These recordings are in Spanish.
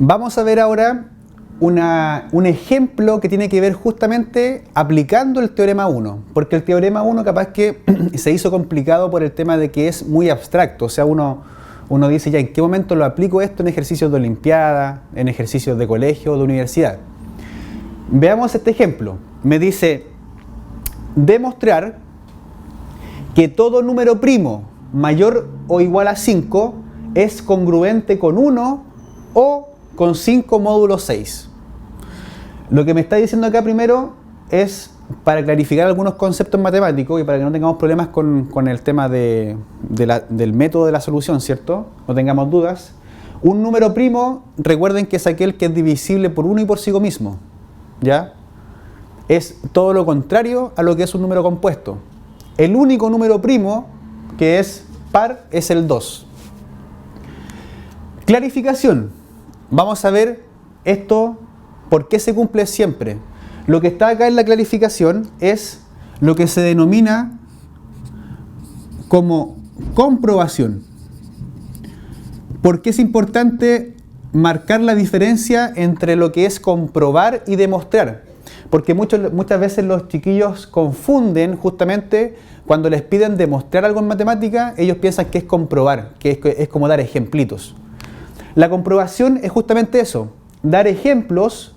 Vamos a ver ahora un ejemplo que tiene que ver justamente aplicando el teorema 1, porque el teorema 1 capaz que se hizo complicado por el tema de que es muy abstracto, o sea, uno dice ya en qué momento lo aplico esto en ejercicios de olimpiada, en ejercicios de colegio o de universidad. Veamos este ejemplo. Me dice demostrar que todo número primo mayor o igual a 5 es congruente con 1 o con 5 módulo 6. Lo que me está diciendo acá primero es para clarificar algunos conceptos matemáticos y para que no tengamos problemas con el tema del método de la solución, ¿cierto? No tengamos dudas. Un número primo, recuerden que es aquel que es divisible por 1 y por sí mismo, ¿ya? Es todo lo contrario a lo que es un número compuesto. El único número primo que es par es el 2. Clarificación. Vamos a ver esto, por qué se cumple siempre. Lo que está acá en la clarificación es lo que se denomina como comprobación. ¿Por qué es importante marcar la diferencia entre lo que es comprobar y demostrar? Porque muchas veces los chiquillos confunden justamente cuando les piden demostrar algo en matemática, ellos piensan que es comprobar, que es como dar ejemplitos. La comprobación es justamente eso, dar ejemplos,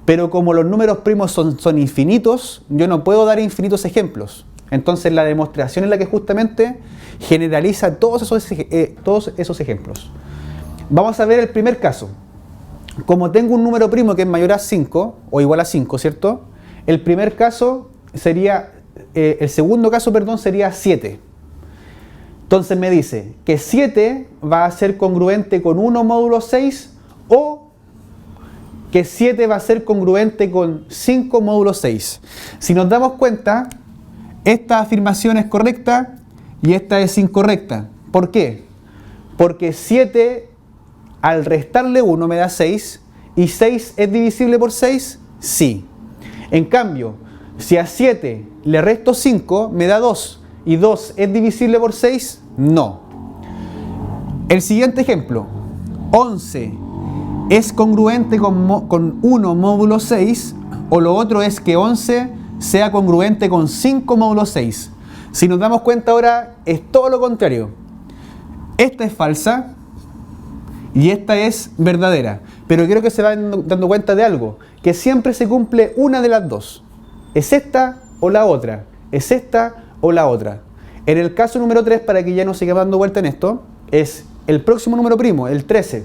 pero como los números primos son infinitos, yo no puedo dar infinitos ejemplos. Entonces la demostración es la que justamente generaliza todos esos ejemplos. Vamos a ver el primer caso. Como tengo un número primo que es mayor a 5, o igual a 5, ¿cierto? El primer caso sería, el segundo caso, perdón, sería 7. Entonces me dice que 7 va a ser congruente con 1 módulo 6 o que 7 va a ser congruente con 5 módulo 6. Si nos damos cuenta, esta afirmación es correcta y esta es incorrecta. ¿Por qué? Porque 7 al restarle 1 me da 6 y 6 es divisible por 6, sí. En cambio, si a 7 le resto 5 me da 2 y 2 es divisible por 6, no. El siguiente ejemplo, 11 es congruente con 1 módulo 6 o lo otro es que 11 sea congruente con 5 módulo 6. Si nos damos cuenta ahora es todo lo contrario. Esta es falsa y esta es verdadera. Pero quiero que se vayan dando cuenta de algo, que siempre se cumple una de las dos. Es esta o la otra. Es esta o la otra. En el caso número 3, para que ya no siga dando vuelta en esto, es el próximo número primo, el 13.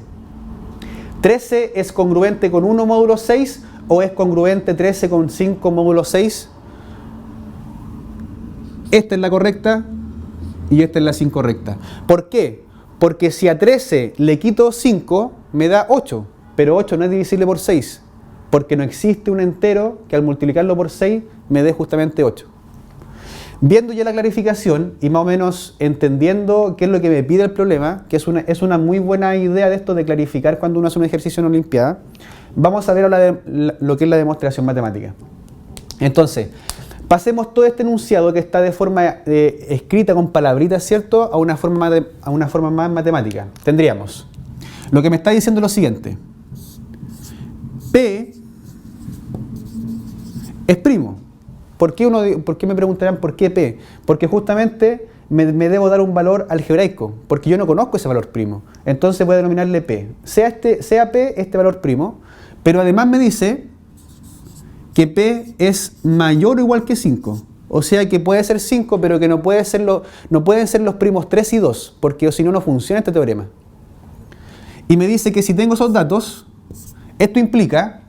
13 es congruente con 1 módulo 6 o es congruente 13 con 5 módulo 6. Esta es la correcta y esta es la incorrecta. ¿Por qué? Porque si a 13 le quito 5, me da 8, pero 8 no es divisible por 6, porque no existe un entero que al multiplicarlo por 6 me dé justamente 8. Viendo ya la clarificación y más o menos entendiendo qué es lo que me pide el problema, que es una muy buena idea de esto de clarificar cuando uno hace un ejercicio en olimpiada, vamos a ver ahora lo que es la demostración matemática. Entonces, pasemos todo este enunciado que está de forma escrita con palabritas, ¿cierto?, a una forma más matemática. Tendríamos, lo que me está diciendo es lo siguiente. P es primo. ¿Por qué me preguntarán por qué P? Porque justamente me debo dar un valor algebraico, porque yo no conozco ese valor primo. Entonces voy a denominarle P. Sea P este valor primo, pero además me dice que P es mayor o igual que 5. O sea que puede ser 5, pero que no pueden ser los primos 3 y 2, porque si no, no funciona este teorema. Y me dice que si tengo esos datos, esto implica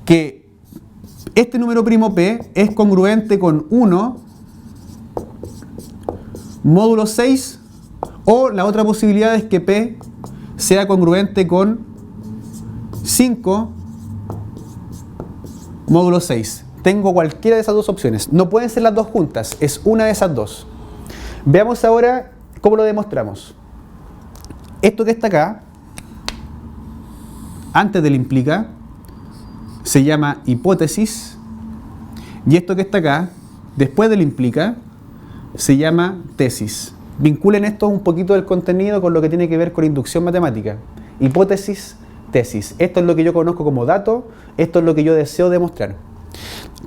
que este número primo P es congruente con 1 módulo 6 o la otra posibilidad es que P sea congruente con 5 módulo 6. Tengo cualquiera de esas dos opciones. No pueden ser las dos juntas, es una de esas dos. Veamos ahora cómo lo demostramos. Esto que está acá, antes del implica, se llama hipótesis, y esto que está acá, después del implica, se llama tesis. Vinculen esto un poquito del contenido con lo que tiene que ver con inducción matemática. hipótesis, tesis. Esto es lo que yo conozco como dato, esto es lo que yo deseo demostrar.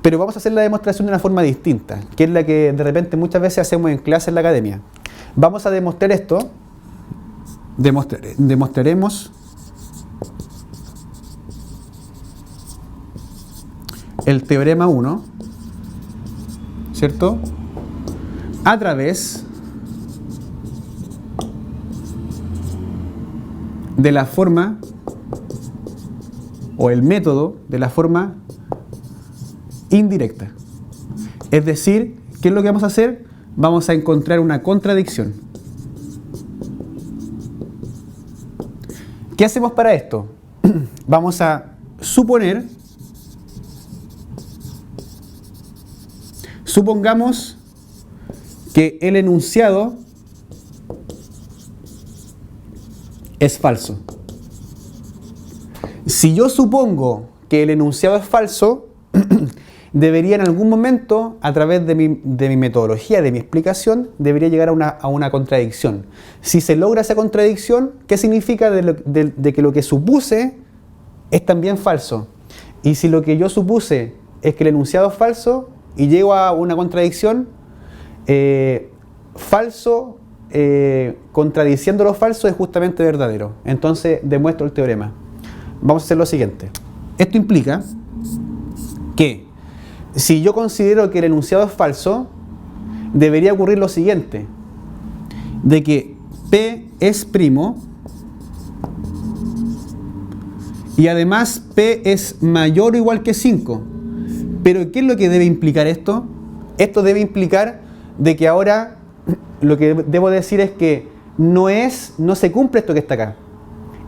Pero vamos a hacer la demostración de una forma distinta, que es la que de repente muchas veces hacemos en clase en la academia. Vamos a demostrar esto, demostraremos el teorema 1, ¿cierto? A través de la forma o el método de la forma indirecta. Es decir, ¿qué es lo que vamos a hacer? Vamos a encontrar una contradicción. ¿Qué hacemos para esto? Vamos a supongamos que el enunciado es falso. Si yo supongo que el enunciado es falso, debería en algún momento, a través de mi metodología, de mi explicación, debería llegar a una contradicción. Si se logra esa contradicción, ¿qué significa de que lo que supuse es también falso? Y si lo que yo supuse es que el enunciado es falso y llego a una contradicción, falso contradiciendo lo falso es justamente verdadero. Entonces demuestro el teorema. Vamos a hacer lo siguiente. Esto implica que si yo considero que el enunciado es falso, debería ocurrir lo siguiente, de que P es primo y además P es mayor o igual que 5. Pero ¿qué es lo que debe implicar esto? Esto debe implicar de que ahora lo que debo decir es que no se cumple esto que está acá.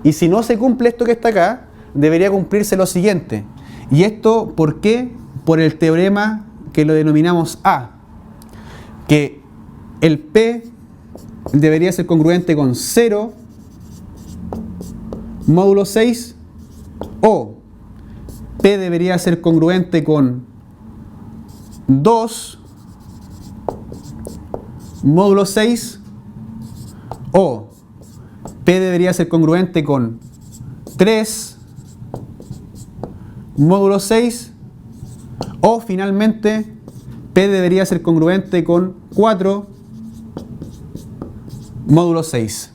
Y si no se cumple esto que está acá, debería cumplirse lo siguiente. ¿Y esto por qué? Por el teorema que lo denominamos A, que el P debería ser congruente con 0 módulo 6 o P debería ser congruente con 2 módulo 6 o P debería ser congruente con 3 módulo 6 o finalmente P debería ser congruente con 4 módulo 6.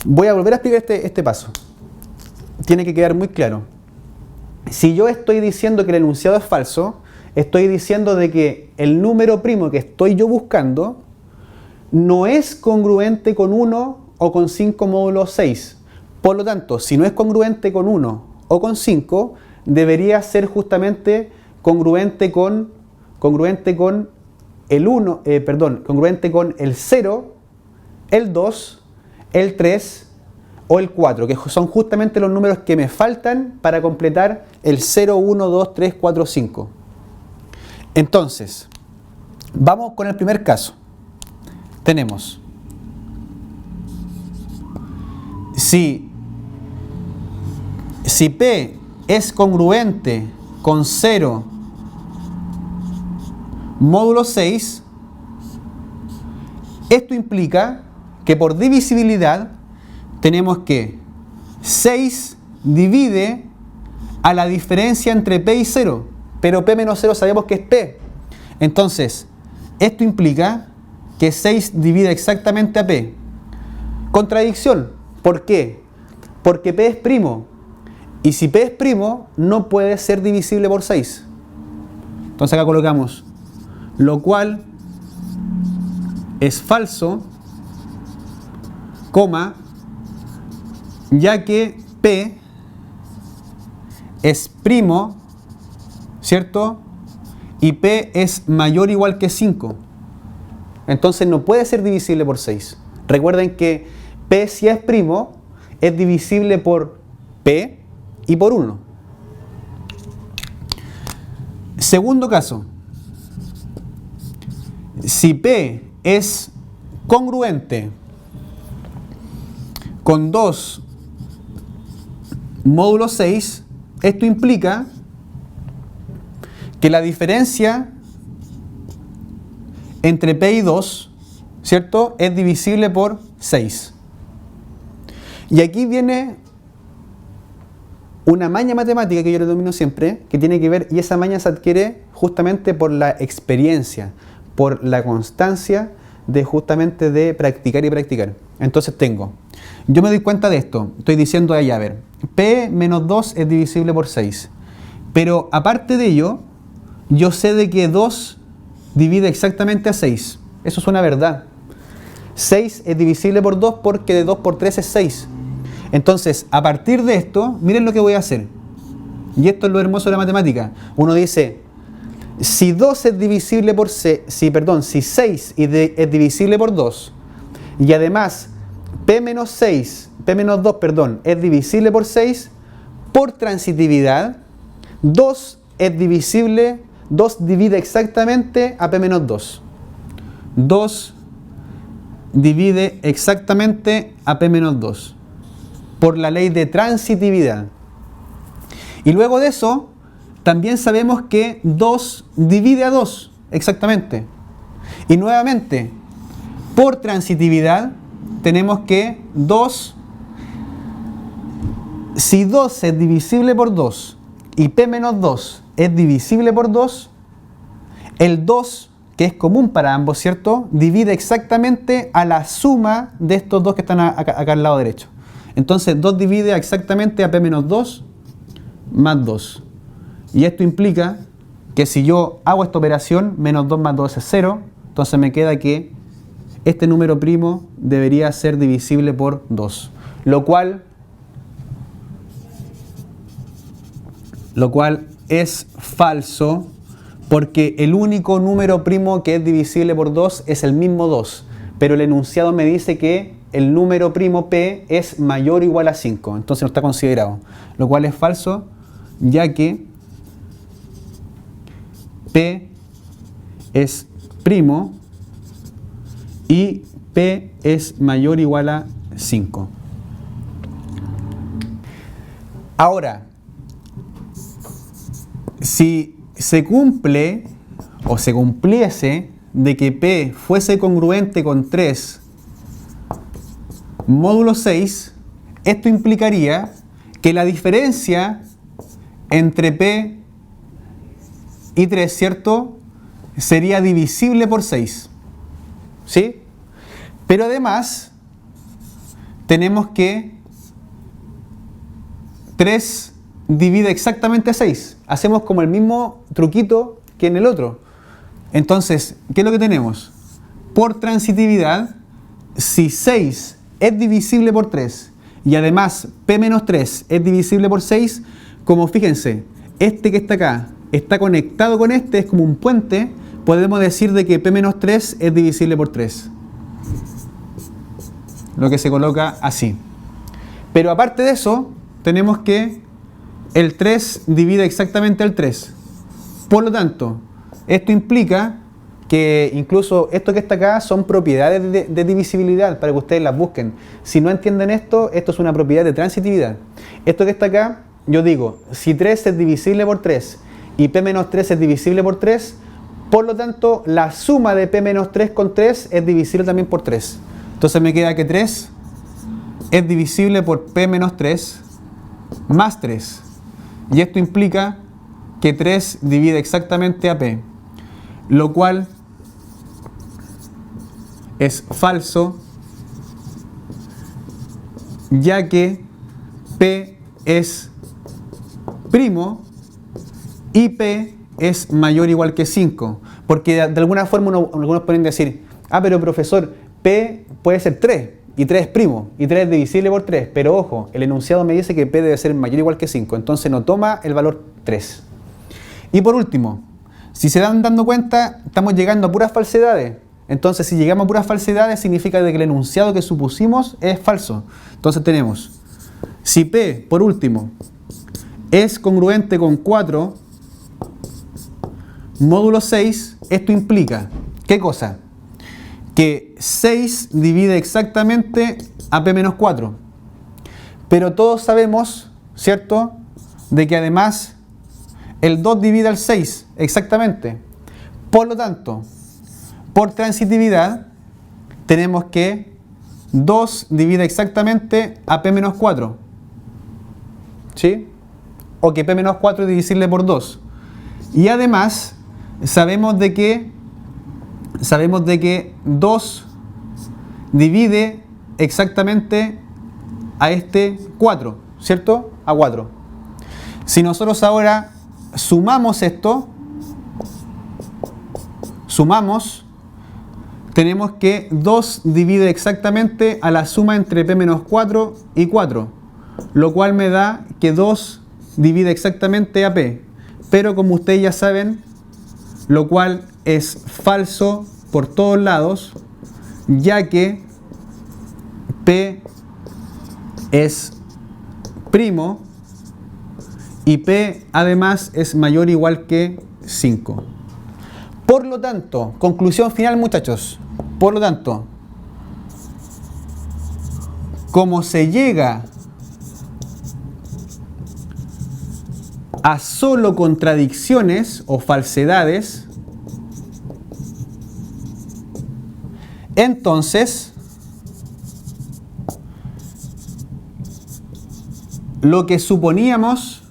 Voy a volver a explicar este paso. Tiene que quedar muy claro. Si yo estoy diciendo que el enunciado es falso, estoy diciendo de que el número primo que estoy yo buscando no es congruente con 1 o con 5 módulo 6. Por lo tanto, si no es congruente con 1 o con 5, debería ser justamente congruente con el 1, congruente con el 0, el 2, el 3 o el 4, que son justamente los números que me faltan para completar el 0, 1, 2, 3, 4, 5. Entonces, vamos con el primer caso. Tenemos, si P es congruente con 0 módulo 6, esto implica que por divisibilidad tenemos que 6 divide a la diferencia entre P y 0, pero P menos 0 sabemos que es P. Entonces, esto implica que 6 divide exactamente a P. Contradicción. ¿Por qué? Porque P es primo. Y si P es primo, no puede ser divisible por 6. Entonces acá colocamos, lo cual es falso, coma, ya que P es primo, ¿cierto? Y P es mayor o igual que 5. Entonces no puede ser divisible por 6. Recuerden que P, si es primo, es divisible por P y por 1. Segundo caso. Si P es congruente con 2 módulo 6, esto implica que la diferencia entre P y 2, ¿cierto?, es divisible por 6. Y aquí viene una maña matemática que yo le domino siempre, que tiene que ver, y esa maña se adquiere justamente por la experiencia, por la constancia de justamente de practicar y practicar. Entonces yo me doy cuenta de esto, estoy diciendo allá, a ver, P menos 2 es divisible por 6, pero aparte de ello, yo sé de que 2 divide exactamente a 6, eso es una verdad. 6 es divisible por 2 porque de 2 por 3 es 6. Entonces, a partir de esto, miren lo que voy a hacer. Y esto es lo hermoso de la matemática. Uno dice, si 2 es divisible por si 6 es divisible por 2, y además P menos 2, es divisible por 6, por transitividad, 2 divide exactamente a P menos 2. 2 divide exactamente a P menos 2. Por la ley de transitividad. Y luego de eso, también sabemos que 2 divide a 2, exactamente. Y nuevamente, por transitividad, tenemos que si 2 es divisible por 2 y P menos 2 es divisible por 2, el 2, que es común para ambos, ¿cierto?, divide exactamente a la suma de estos dos que están acá al lado derecho. Entonces 2 divide exactamente a P menos 2 más 2. Y esto implica que si yo hago esta operación, menos 2 más 2 es 0, entonces me queda que este número primo debería ser divisible por 2. Lo cual es falso, porque el único número primo que es divisible por 2 es el mismo 2. Pero el enunciado me dice que el número primo P es mayor o igual a 5, entonces no está considerado, lo cual es falso, ya que P es primo y P es mayor o igual a 5. Ahora, si se cumple o se cumpliese de que P fuese congruente con 3 módulo 6, esto implicaría que la diferencia entre P y 3, ¿cierto?, sería divisible por 6. ¿Sí? Pero además, tenemos que 3 divide exactamente a 6. Hacemos como el mismo truquito que en el otro. Entonces, ¿qué es lo que tenemos? Por transitividad, si 6 es divisible por 3 y además P menos 3 es divisible por 6, como fíjense, este que está acá está conectado con este, es como un puente, podemos decir de que P menos 3 es divisible por 3. Lo que se coloca así. Pero aparte de eso, tenemos que el 3 divide exactamente al 3. Por lo tanto, esto implica que incluso esto que está acá son propiedades de divisibilidad para que ustedes las busquen. Si no entienden esto, esto es una propiedad de transitividad. Esto que está acá, yo digo, si 3 es divisible por 3 y P menos 3 es divisible por 3, por lo tanto, la suma de P menos 3 con 3 es divisible también por 3. Entonces me queda que 3 es divisible por P menos 3 más 3. Y esto implica que 3 divide exactamente a P, lo cual es falso, ya que P es primo y P es mayor o igual que 5. Porque de alguna forma algunos pueden decir, pero profesor, P puede ser 3 y 3 es primo y 3 es divisible por 3, pero ojo, el enunciado me dice que P debe ser mayor o igual que 5, entonces no toma el valor 3. Y por último, si se dan dando cuenta, estamos llegando a puras falsedades. Entonces, si llegamos a puras falsedades, significa que el enunciado que supusimos es falso. Entonces tenemos, si P, por último, es congruente con 4 módulo 6, esto implica, ¿qué cosa? Que 6 divide exactamente a P menos 4. Pero todos sabemos, ¿cierto?, de que además el 2 divide al 6, exactamente. Por lo tanto, por transitividad, tenemos que 2 divide exactamente a P menos 4. ¿Sí? o que P menos 4 es divisible por 2. Y además sabemos de que 2 divide exactamente a este 4, ¿cierto? A 4. Si nosotros ahora sumamos esto, tenemos que 2 divide exactamente a la suma entre P menos 4 y 4, lo cual me da que 2 divide exactamente a P. Pero como ustedes ya saben, lo cual es falso por todos lados, ya que P es primo y P además es mayor o igual que 5. Por lo tanto, conclusión final, muchachos. Por lo tanto, como se llega a solo contradicciones o falsedades, entonces lo que suponíamos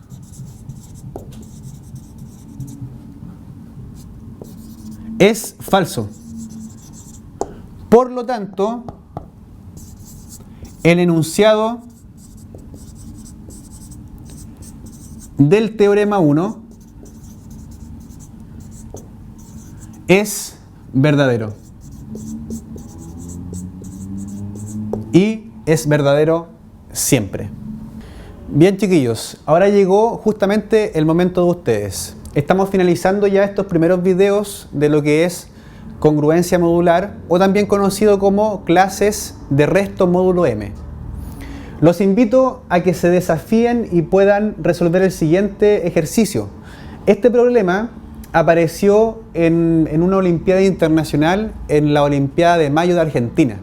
es falso. Por lo tanto, el enunciado del teorema 1 es verdadero. Y es verdadero siempre. Bien, chiquillos, ahora llegó justamente el momento de ustedes. Estamos finalizando ya estos primeros videos de lo que es congruencia modular, o también conocido como clases de resto módulo M. Los invito a que se desafíen y puedan resolver el siguiente ejercicio. Este problema apareció en una olimpiada internacional, en la Olimpiada de Mayo de Argentina.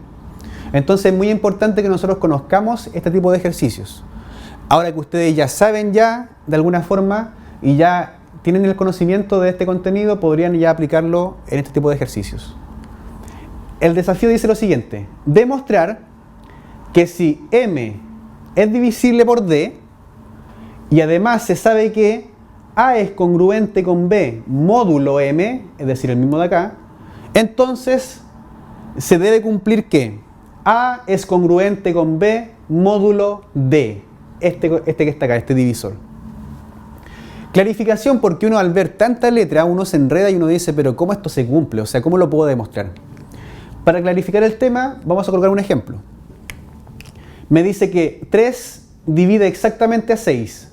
Entonces es muy importante que nosotros conozcamos este tipo de ejercicios. Ahora que ustedes ya saben de alguna forma, y ya tienen el conocimiento de este contenido, podrían ya aplicarlo en este tipo de ejercicios. El desafío dice lo siguiente: demostrar que si M es divisible por D, y además se sabe que A es congruente con B módulo M, es decir, el mismo de acá, entonces se debe cumplir que A es congruente con B módulo D, este que está acá, este divisor. Clarificación, porque uno al ver tanta letra, uno se enreda y uno dice, pero ¿cómo esto se cumple? O sea, ¿cómo lo puedo demostrar? Para clarificar el tema, vamos a colocar un ejemplo. Me dice que 3 divide exactamente a 6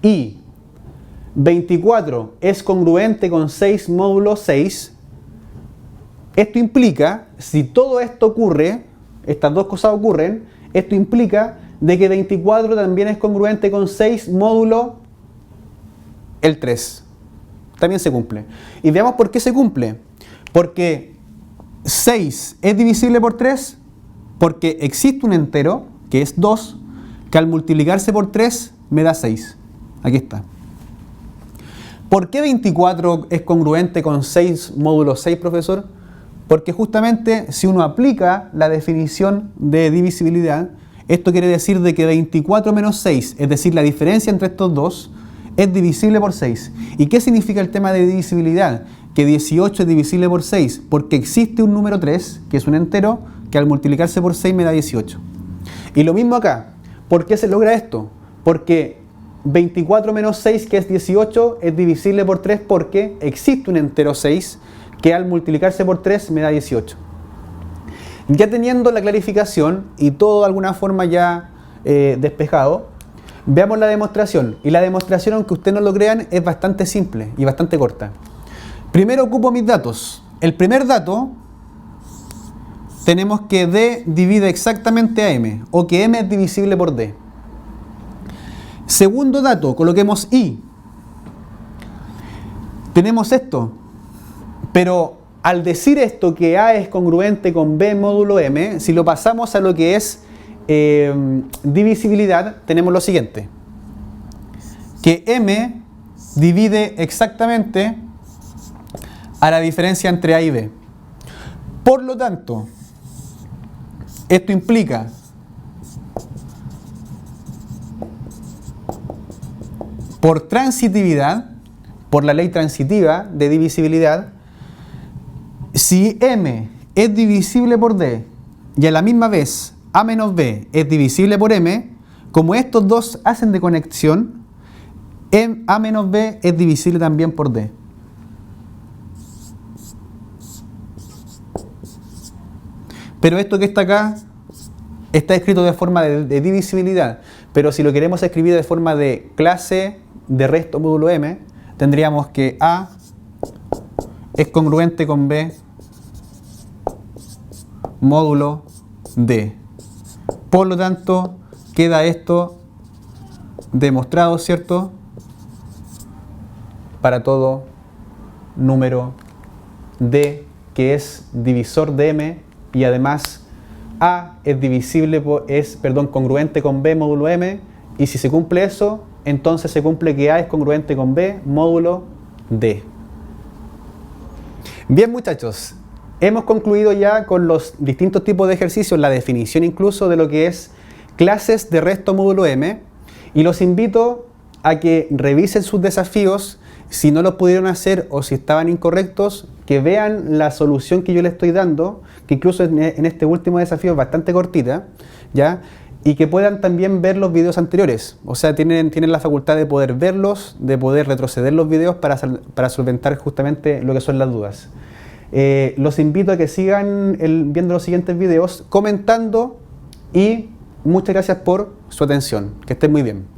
y 24 es congruente con 6 módulo 6. Esto implica, si todo esto ocurre, estas dos cosas ocurren, esto implica de que 24 también es congruente con 6 módulo el 3. También se cumple. Y veamos por qué se cumple. Porque 6 es divisible por 3, porque existe un entero, que es 2, que al multiplicarse por 3 me da 6. Aquí está. ¿Por qué 24 es congruente con 6 módulo 6, profesor? Porque justamente si uno aplica la definición de divisibilidad, esto quiere decir de que 24 menos 6, es decir, la diferencia entre estos dos, es divisible por 6. ¿Y qué significa el tema de divisibilidad? Que 18 es divisible por 6, porque existe un número 3, que es un entero, que al multiplicarse por 6 me da 18. Y lo mismo acá. ¿Por qué se logra esto? Porque 24 menos 6, que es 18, es divisible por 3 porque existe un entero 6, que al multiplicarse por 3 me da 18. Ya teniendo la clarificación y todo de alguna forma ya despejado, veamos la demostración. Y la demostración, aunque ustedes no lo crean, es bastante simple y bastante corta. Primero ocupo mis datos. El primer dato, tenemos que D divide exactamente a M, o que M es divisible por D. Segundo dato, coloquemos I. Tenemos esto, pero al decir esto que A es congruente con B módulo M, si lo pasamos a lo que es divisibilidad, tenemos lo siguiente: que M divide exactamente a la diferencia entre A y B. Por lo tanto, esto implica por transitividad, por la ley transitiva de divisibilidad, si M es divisible por D y a la misma vez A menos B es divisible por M, como estos dos hacen de conexión, A menos B es divisible también por D. Pero esto que está acá está escrito de forma de divisibilidad, pero si lo queremos escribir de forma de clase de resto módulo M, tendríamos que A es congruente con B módulo D. Por lo tanto, queda esto demostrado, ¿cierto? Para todo número D que es divisor de M y además A es divisible congruente con B módulo M, y si se cumple eso, entonces se cumple que A es congruente con B módulo D. Bien, muchachos, hemos concluido ya con los distintos tipos de ejercicios, la definición incluso de lo que es clases de resto módulo M, y los invito a que revisen sus desafíos. Si no lo pudieron hacer o si estaban incorrectos, que vean la solución que yo les estoy dando, que incluso en este último desafío es bastante cortita, ¿ya? Y que puedan también ver los videos anteriores. O sea, tienen la facultad de poder verlos, de poder retroceder los videos para solventar justamente lo que son las dudas. Los invito a que sigan viendo los siguientes videos, comentando, y muchas gracias por su atención. Que estén muy bien.